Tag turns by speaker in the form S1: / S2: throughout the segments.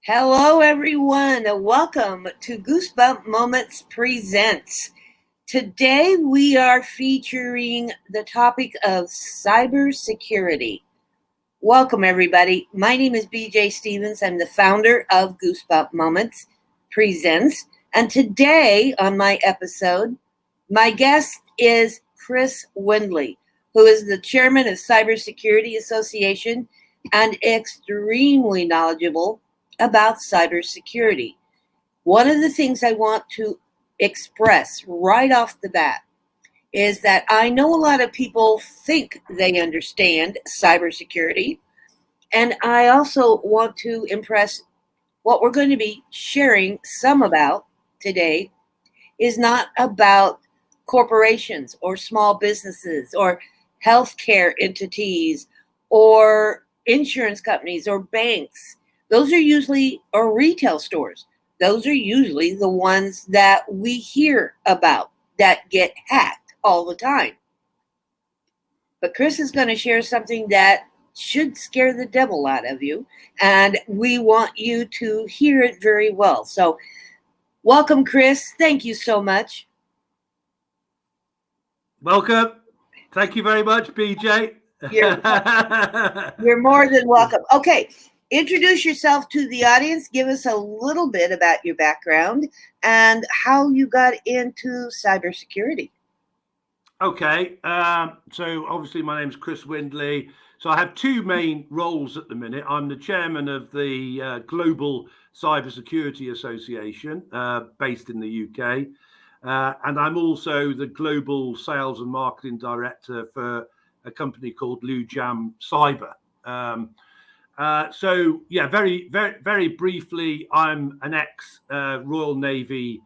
S1: Hello, everyone. Welcome to Goosebump Moments Presents. Today, we are featuring the topic of cybersecurity. Welcome, everybody. My name is BJ Stevens. I'm the founder of Goosebump Moments Presents. And today, on my episode, my guest is Chris Windley, who is the chairman of Cybersecurity Association and extremely knowledgeable about cybersecurity. One of the things I want to express right off the bat is that I know a lot of people think they understand cybersecurity, and I also want to impress what we're going to be sharing some about today is not about corporations or small businesses or healthcare entities or insurance companies or banks. Those are usually, or retail stores. Those are usually the ones that we hear about that get hacked all the time. But Chris is going to share something that should scare the devil out of you, and we want you to hear it very well. So, welcome, Chris. Thank you so much.
S2: Welcome. Thank you very much, BJ.
S1: You're more than welcome. Okay, introduce yourself to the audience. Give us a little bit about your background and how you got into cybersecurity.
S2: Okay, so obviously my name is Chris Windley. So I have two main roles at the minute. I'm the chairman of the Global Cybersecurity Association based in the UK. And I'm also the Global Sales and Marketing Director for a company called Lujam Cyber. So yeah, very briefly, I'm an ex-Royal Navy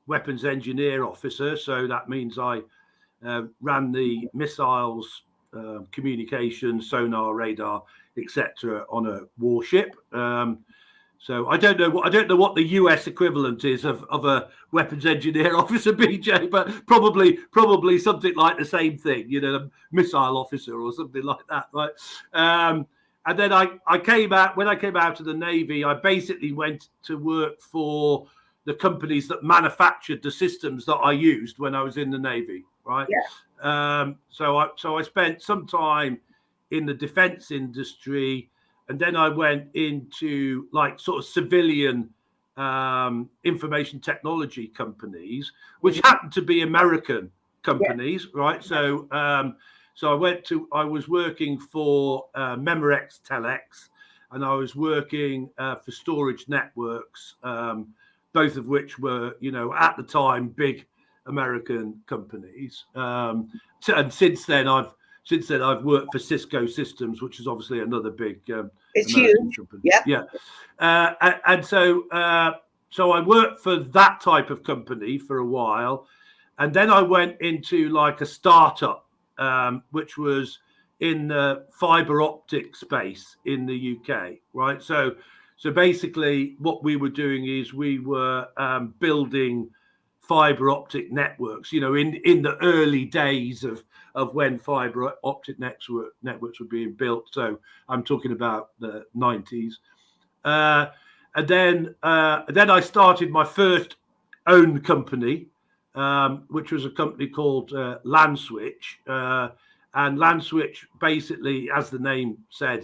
S2: weapons engineer officer. So that means I ran the missiles, communication, sonar, radar, etc. on a warship. So I don't know what the US equivalent is of a weapons engineer officer, BJ, but probably something like the same thing, a missile officer or something like that, right? And then I came out, when I came out of the Navy, I basically went to work for the companies that manufactured the systems that I used when I was in the Navy, right?
S1: Yeah.
S2: So I spent some time in the defense industry, and then I went into like sort of civilian information technology companies, which happened to be American companies, right? So I was working for Memorex Telex, and I was working for Storage Networks, both of which were, at the time, big American companies. And since then I've worked for Cisco Systems, which is obviously another big
S1: it's
S2: American
S1: huge
S2: company.
S1: Yeah.
S2: And so I worked for that type of company for a while, and then I went into like a startup, which was in the fiber optic space in the UK, right? So basically what we were doing is we were building fiber optic networks, in the early days of when fiber optic networks were being built. So I'm talking about the 90s. And then I started my first own company, which was a company called LandSwitch. And LandSwitch basically, as the name said,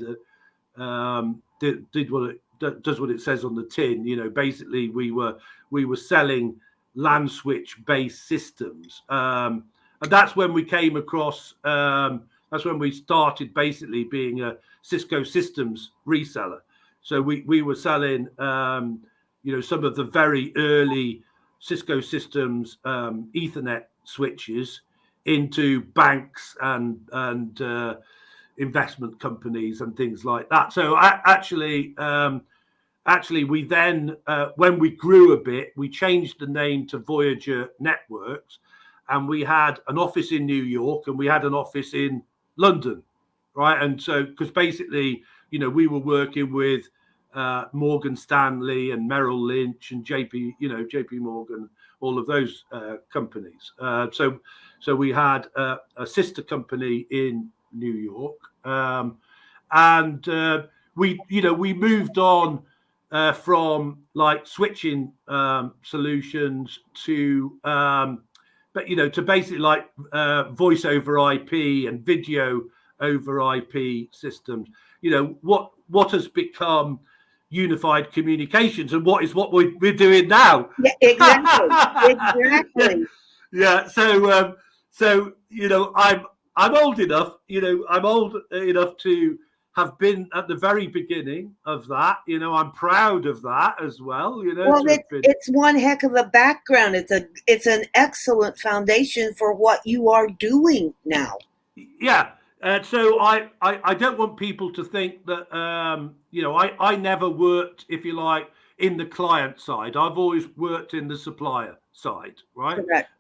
S2: did what it does, what it says on the tin. Basically we were selling LandSwitch based systems, and that's when we came across. That's when we started basically being a Cisco Systems reseller. So we were selling, some of the very early Cisco Systems Ethernet switches into banks and investment companies and things like that. So actually, we then, when we grew a bit, we changed the name to Voyager Networks, and we had an office in New York and we had an office in London, right? And so, because basically, we were working with Morgan Stanley and Merrill Lynch and JP Morgan, all of those companies. So we had a sister company in New York, and we moved on from like switching solutions to but to basically like voice over IP and video over IP systems. What has become unified communications, and what we're doing now.
S1: Yeah, exactly. Exactly.
S2: Yeah. So I'm old enough. I'm old enough to have been at the very beginning of that. I'm proud of that as well.
S1: Well,
S2: To have been.
S1: it's one heck of a background. It's an excellent foundation for what you are doing now.
S2: Yeah. So I don't want people to think that I never worked, if you like, in the client side. I've always worked in the supplier side, right?
S1: Correct.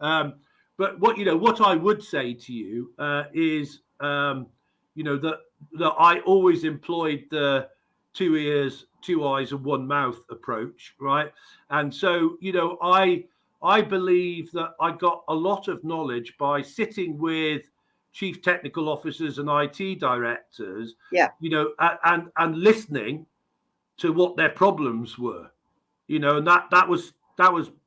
S2: But what I would say to you is that I always employed the 2 ears, 2 eyes, and one mouth approach, right? And so I believe that I got a lot of knowledge by sitting with chief technical officers and IT directors,
S1: Yeah.
S2: and listening to what their problems were, and that was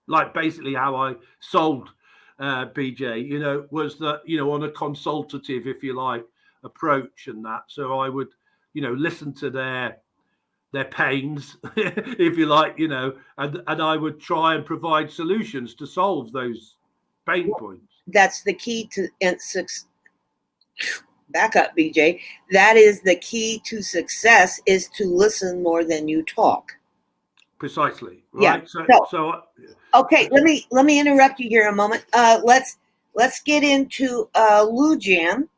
S2: like basically how I sold BJ, was that, on a consultative, if you like, approach and that. So I would, listen to their pains, if you like, and I would try and provide solutions to solve those pain points.
S1: That's the key to back up, BJ. That is the key to success, is to listen more than you talk.
S2: Precisely. Right.
S1: Yeah.
S2: So
S1: okay, let me interrupt you here a moment. Let's get into Lou Jam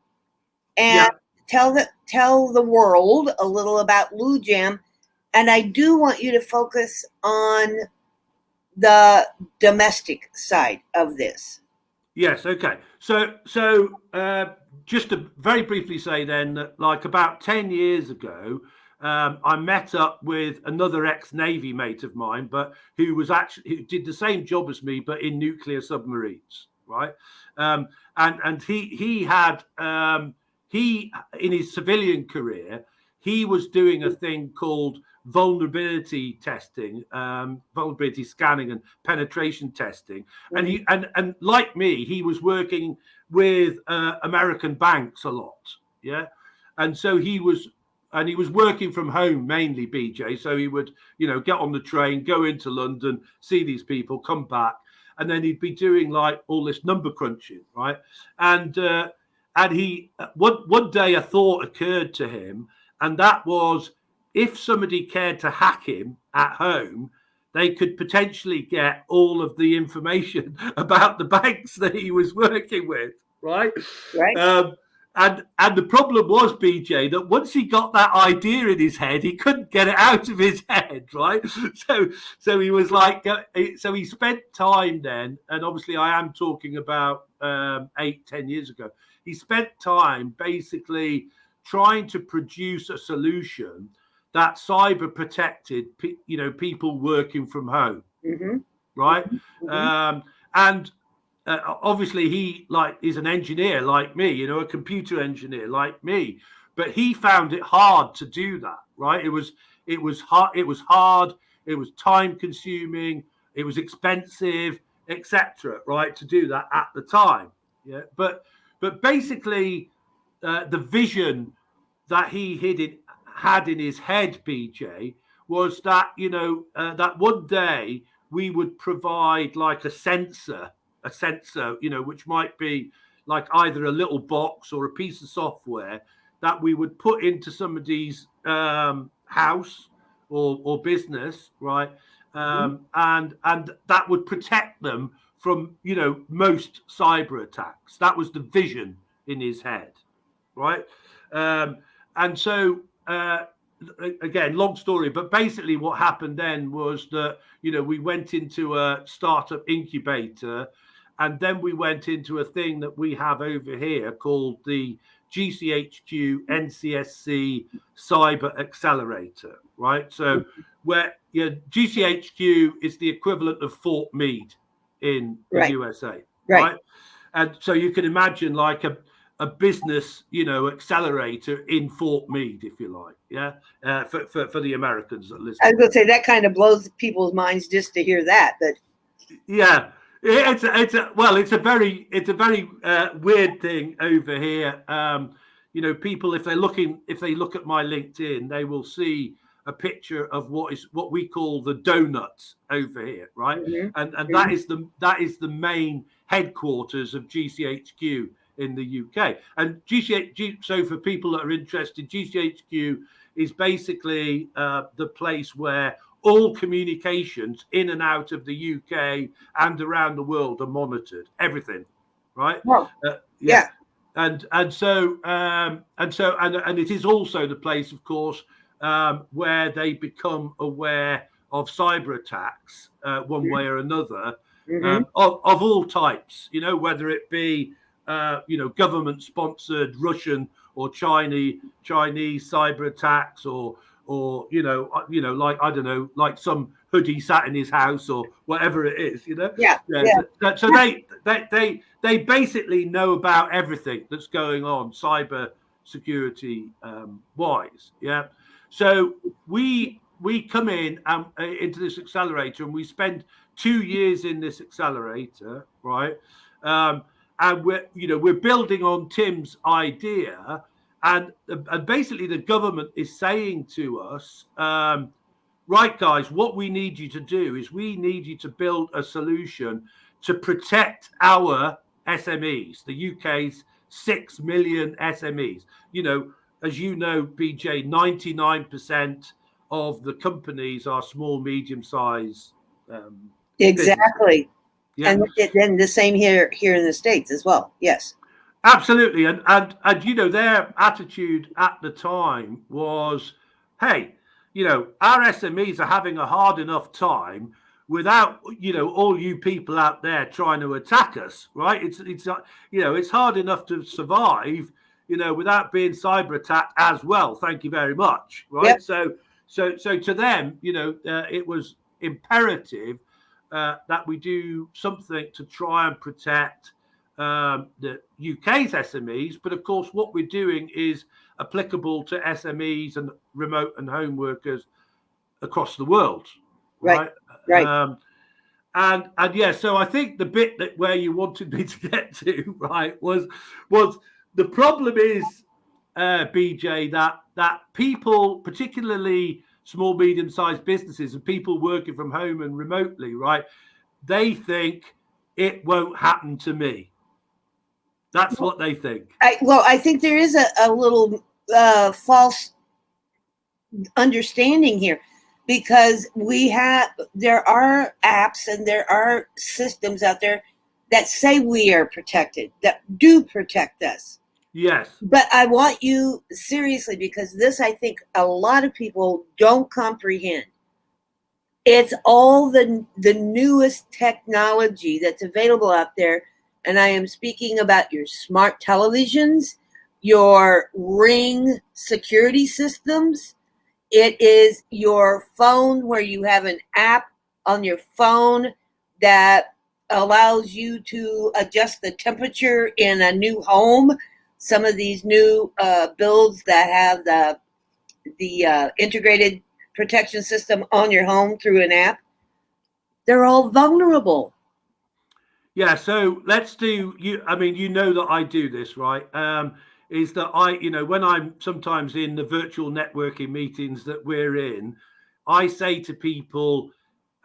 S1: and tell the world a little about Lou Jam. And I do want you to focus on the domestic side of this.
S2: Yes. Okay. So just to very briefly say then that, like, about 10 years ago, I met up with another ex-Navy mate of mine, but who did the same job as me, but in nuclear submarines, right? And he had he in his civilian career, he was doing a thing called vulnerability testing, vulnerability scanning, and penetration testing. And he and like me, he was working with American banks a lot. Yeah. And so he was working from home mainly, BJ. So he would, get on the train, go into London, see these people, come back, and then he'd be doing like all this number crunching, right? And he one day a thought occurred to him, and that was, if somebody cared to hack him at home, they could potentially get all of the information about the banks that he was working with, right?
S1: Right.
S2: And the problem was, BJ, that once he got that idea in his head, he couldn't get it out of his head, right? So he was like, so he spent time then, and obviously I am talking about 8-10 years ago. He spent time basically trying to produce a solution that cyber protected, people working from home, right? And obviously he is an engineer like me, a computer engineer like me, but he found it hard to do that, right? It was hard. It was time consuming. It was expensive, etc. Right, to do that at the time. Yeah, but basically, the vision that he had in his head, BJ, was that that one day we would provide like a sensor, which might be like either a little box or a piece of software that we would put into somebody's house or business, right? And that would protect them from most cyber attacks. That was the vision in his head, right? And so again, long story, but basically what happened then was that we went into a startup incubator, and then we went into a thing that we have over here called the GCHQ NCSC Cyber Accelerator, right? So where GCHQ is the equivalent of Fort Meade in the USA, right? And so you can imagine like a business, accelerator in Fort Meade, if you like, for the Americans that listen.
S1: I was going to say that kind of blows people's minds just to hear that, but
S2: yeah, it's a very weird thing over here. People, if they look at my LinkedIn, they will see a picture of what we call the donuts over here, right? And that is the main headquarters of GCHQ in the UK. And so for people that are interested, GCHQ is basically the place where all communications in and out of the UK and around the world are monitored. Everything, right?
S1: Yeah.
S2: And it is also the place, of course, where they become aware of cyber attacks one way or another, of all types. Whether it be government-sponsored Russian or Chinese cyber attacks, or like, I don't know, like some hoodie sat in his house or whatever it is. So they basically know about everything that's going on cyber security wise. Yeah. So we come in into this accelerator, and we spend 2 years in this accelerator, right? And we're building on Tim's idea, and basically the government is saying to us, right, guys, what we need you to do is we need you to build a solution to protect our SMEs, the UK's 6 million SMEs. As you know, BJ, 99% of the companies are small, medium-sized.
S1: Exactly.
S2: Businesses. Yeah.
S1: And then the same here in the States as well. Yes.
S2: Absolutely. And their attitude at the time was, hey, our SMEs are having a hard enough time without, all you people out there trying to attack us, right? It's hard enough to survive, without being cyber attacked as well. Thank you very much. Right. Yep. So to them, it was imperative that we do something to try and protect the UK's SMEs, but of course what we're doing is applicable to SMEs and remote and home workers across the world, right? And yeah, so I think the bit that where you wanted me to get to, right, was the problem is, BJ, that people, particularly small, medium-sized businesses and people working from home and remotely, right, they think it won't happen to me. That's what they think.
S1: I think there is a little false understanding here, because there are apps and there are systems out there that say we are protected, that do protect us.
S2: Yes.
S1: But I want you seriously, because this, I think a lot of people don't comprehend. It's all the newest technology that's available out there. And I am speaking about your smart televisions, your Ring security systems. It is your phone, where you have an app on your phone that allows you to adjust the temperature in a new home. Some of these new builds that have the integrated protection system on your home through an app, they're all vulnerable.
S2: Yeah, so let's do you. I mean, that I do this, right? Is that when I'm sometimes in the virtual networking meetings that we're in, I say to people,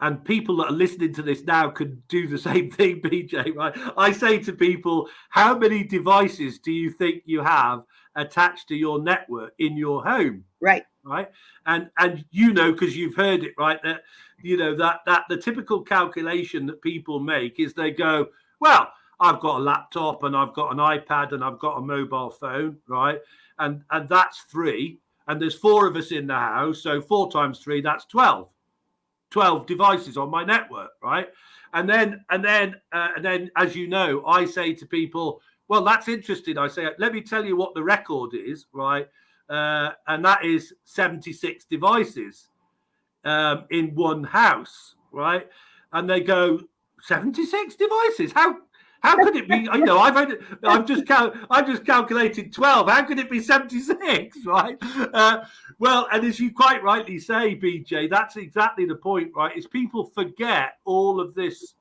S2: and people that are listening to this now could do the same thing, BJ, right? I say to people, how many devices do you think you have attached to your network in your home?
S1: Right.
S2: Right. And because you've heard it, right, that that the typical calculation that people make is they go, well, I've got a laptop and I've got an iPad and I've got a mobile phone, right? And that's 3. And there's 4 of us in the house. So 4 times 3, that's 12. 12 devices on my network, right? And then, as you know, I say to people, well, that's interesting. I say, let me tell you what the record is, right? And that is 76 devices in one house, right? And they go, 76 devices? How How could it be? You know, I've just calculated 12. How could it be 76? Right? Well, and as you quite rightly say, BJ, that's exactly the point, right? Is people forget all of this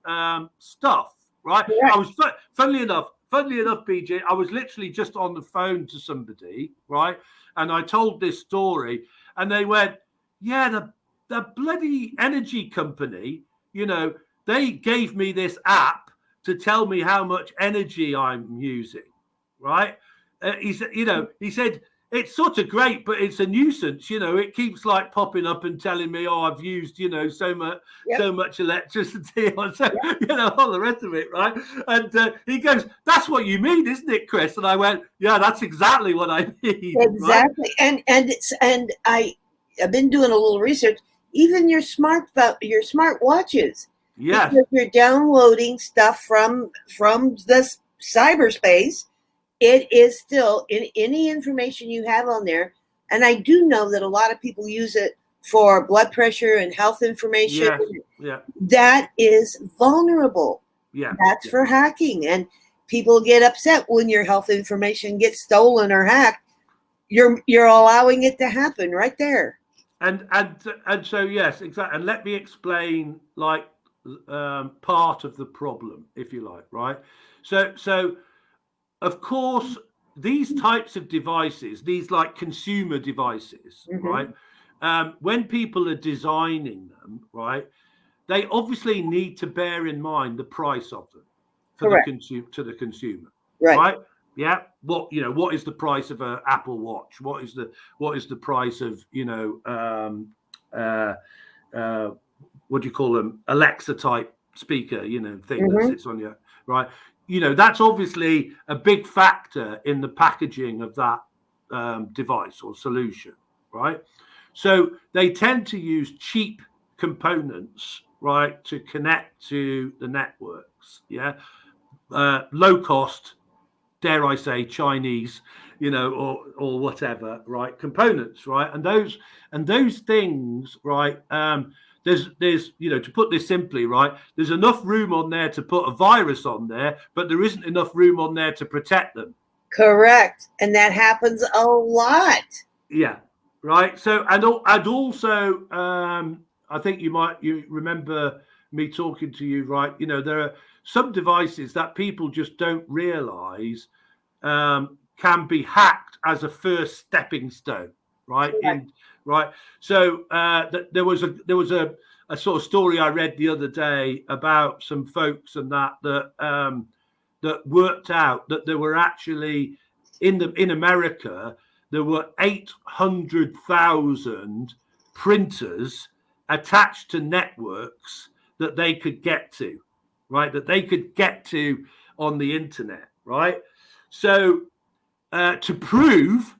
S2: stuff, right?
S1: Yeah.
S2: I was funnily enough, BJ, I was literally just on the phone to somebody, right? And I told this story, and they went, "Yeah, the bloody energy company, you know, they gave me this app to tell me how much energy I'm using," right? He said, it's sort of great, but it's a nuisance. You know, it keeps like popping up and telling me, oh, I've used, you know, so much electricity, or so, you know, all the rest of it, right? And he goes, "That's what you mean, isn't it, Chris?" And I went, "Yeah, that's exactly what I mean."
S1: Exactly.
S2: Right?
S1: And I've been doing a little research. Even your smart watches,
S2: Yes.
S1: because you're downloading stuff from the cyberspace. It is still in any information you have on there. And I do know that a lot of people use it for blood pressure and health information.
S2: Yes. Yeah.
S1: That is vulnerable.
S2: Yeah.
S1: That's for hacking. And people get upset when your health information gets stolen or hacked. You're allowing it to happen right there.
S2: And so yes, exactly. And let me explain like part of the problem, if you like, right? So of course, these types of devices, these like consumer devices, right? When people are designing them, right, they obviously need to bear in mind the price of them for to the consumer, right? Yeah. What is the price of an Apple Watch? What is the price of what do you call them? Alexa type speaker, thing that sits on your right. That's obviously a big factor in the packaging of that device or solution, right? So they tend to use cheap components, right, to connect to the networks. Yeah, low cost, dare I say, Chinese, or whatever, right, components, right, and those things, right. There's to put this simply, right, there's enough room on there to put a virus on there, but there isn't enough room on there to protect them.
S1: Correct. And that happens a lot.
S2: Yeah. Right. So, and also, I think you remember me talking to you, right? There are some devices that people just don't realize can be hacked as a first stepping stone, right? So there was a sort of story I read the other day about some folks and that worked out that there were actually in America there were 800,000 printers attached to networks that they could get to, right? That they could get to on the internet, right? So to prove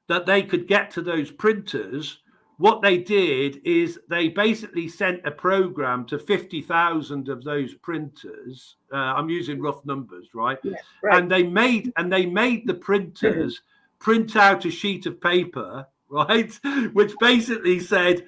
S2: that they could get to those printers, what they did is they basically sent a program to 50,000 of those printers. I'm using rough numbers, right?
S1: Yeah, right.
S2: And they made the printers print out a sheet of paper, right, which basically said,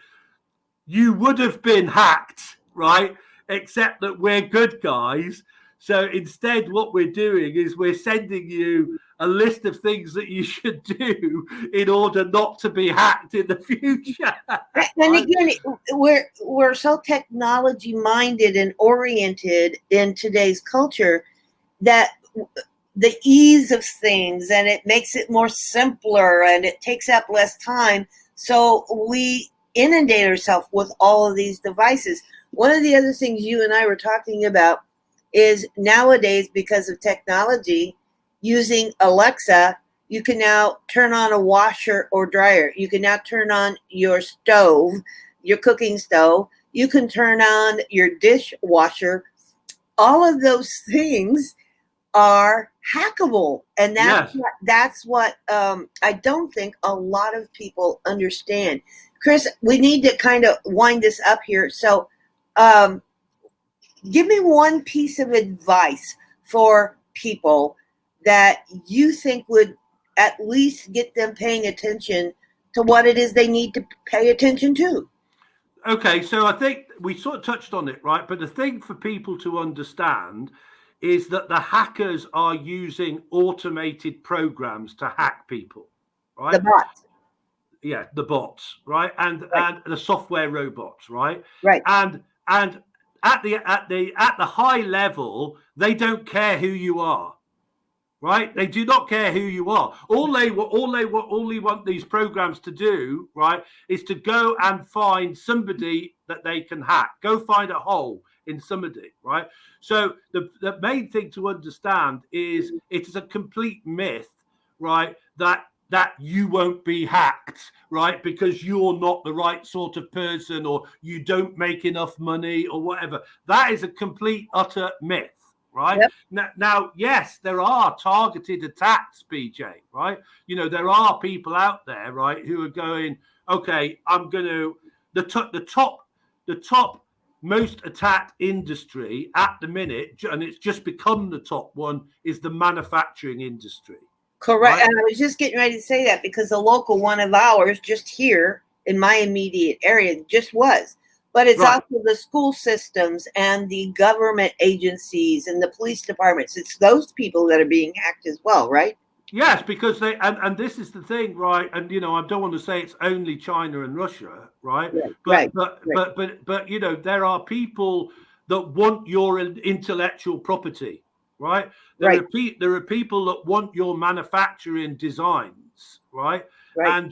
S2: "You would have been hacked, right? Except that we're good guys. So instead, what we're doing is we're sending you a list of things that you should do in order not to be hacked in the future."
S1: And again, we're so technology minded and oriented in today's culture that the ease of things, and it makes it more simpler, and it takes up less time. So we inundate ourselves with all of these devices. One of the other things you and I were talking about is nowadays, because of technology, using Alexa, you can now turn on a washer or dryer. You can now turn on your stove, your cooking stove. You can turn on your dishwasher. All of those things are hackable, and that's what I don't think a lot of people understand. Chris, we need to kind of wind this up here. So give me one piece of advice for people that you think would at least get them paying attention to what it is they need to pay attention to.
S2: Okay, so I think we sort of touched on it, right? But the thing for people to understand is that the hackers are using automated programs to hack people, right?
S1: The bots.
S2: Yeah, the bots, right? And the software robots, right?
S1: Right.
S2: And at the high level, they don't care who you are. Right, they do not care who you are. All they want these programs to do, right, is to go and find somebody that they can hack. Go find a hole in somebody, right? So the main thing to understand is it is a complete myth, right, that you won't be hacked, right, because you're not the right sort of person or you don't make enough money or whatever. That is a complete utter myth. Right. Yep. Now, yes, there are targeted attacks, BJ, right? You know, there are people out there, right, who are going, okay, I'm going to the top most attacked industry at the minute, and it's just become the top one, is the manufacturing industry.
S1: Correct. Right? And I was just getting ready to say that because the local one of ours just here in my immediate area just was. But it's right. Also the school systems and the government agencies and the police departments. It's those people that are being hacked as well, right?
S2: Yes, because they and this is the thing, right? And you know, I don't want to say it's only China and Russia, right? But you know, there are people that want your intellectual property, right? There are people that want your manufacturing designs, right? And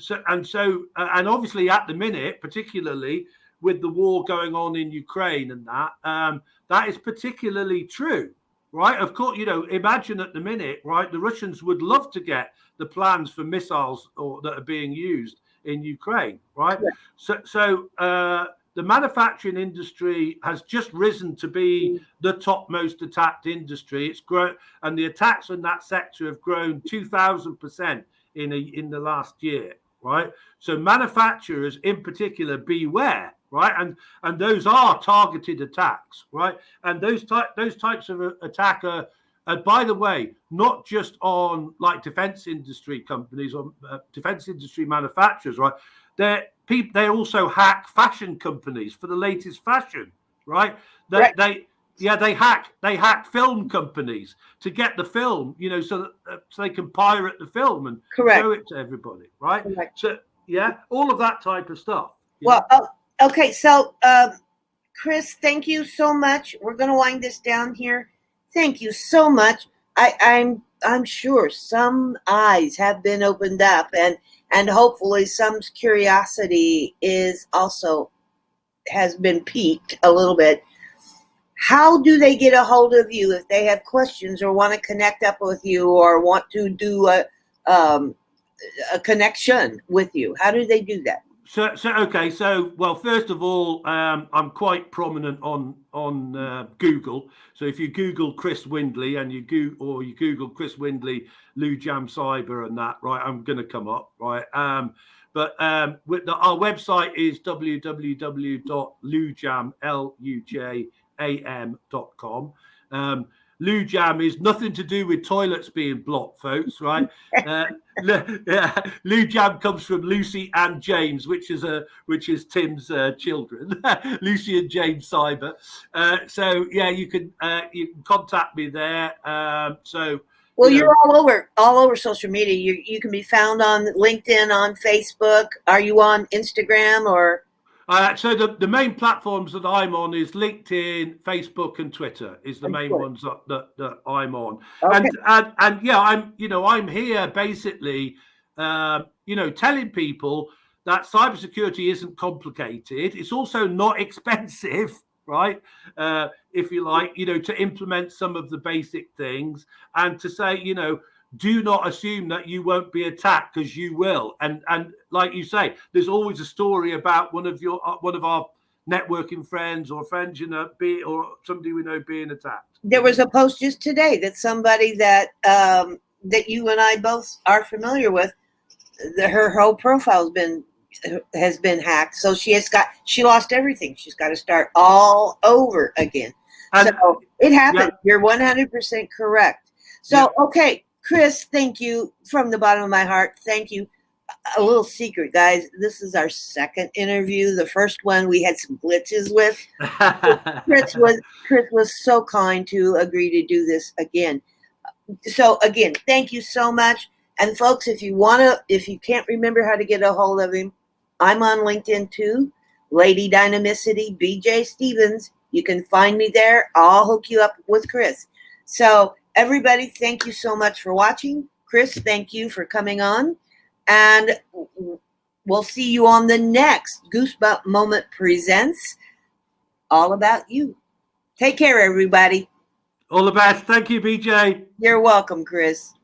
S2: obviously at the minute, particularly with the war going on in Ukraine and that is particularly true, right? Of course, you know, imagine at the minute, right, the Russians would love to get the plans for missiles that are being used in Ukraine, right? Yeah. So the manufacturing industry has just risen to be the top most attacked industry. It's grown, and the attacks in that sector have grown 2,000% in the last year, right? So manufacturers in particular, beware. Right, and those are targeted attacks, right? And those types of attack are, by the way, not just on like defense industry companies or defense industry manufacturers, right? They also hack fashion companies for the latest fashion, right? They hack film companies to get the film, you know, so they can pirate the film and show it to everybody, right? Correct. So yeah, all of that type of stuff.
S1: Well. Okay, so Chris, thank you so much. We're going to wind this down here. Thank you so much. I'm sure some eyes have been opened up, and hopefully some curiosity has been piqued a little bit. How do they get a hold of you if they have questions or want to connect up with you or want to do a connection with you? How do they do that?
S2: So well, first of all, I'm quite prominent on Google. So if you Google Chris Windley and you Google Chris Windley, Lujam Cyber and that, right, I'm going to come up, right. But our website is www.lujam.com. Lujam is nothing to do with toilets being blocked, folks, right? Lujam comes from Lucy and James, which is Tim's children, Lucy and James Cyber. So yeah, you can contact me there.
S1: Well, you're all over social media. You can be found on LinkedIn, on Facebook. Are you on Instagram or?
S2: So the main platforms that I'm on is LinkedIn, Facebook, and Twitter is the main ones that I'm on. Okay. And yeah, I'm here basically, telling people that cybersecurity isn't complicated. It's also not expensive, right? If you like, to implement some of the basic things and to say, do not assume that you won't be attacked, because you will. And like you say, there's always a story about one of our networking friends or friends, or somebody we know being attacked.
S1: There was a post just today that somebody that you and I both are familiar with, her whole profile has been hacked. So she lost everything. She's got to start all over again. So it happened. Yeah. You're 100% correct. So, yeah. Okay. Chris, thank you from the bottom of my heart. Thank you. a little secret, guys. This is our second interview. The first one we had some glitches with. Chris was so kind to agree to do this again. So again, thank you so much. And folks, if you can't remember how to get a hold of him, I'm on LinkedIn too. Lady Dynamicity, BJ Stevens. You can find me there. I'll hook you up with Chris. So everybody, thank you so much for watching. Chris, thank you for coming on. And we'll see you on the next Goosebump Moment Presents All About You. Take care, everybody.
S2: All the best. Thank you, BJ.
S1: You're welcome, Chris.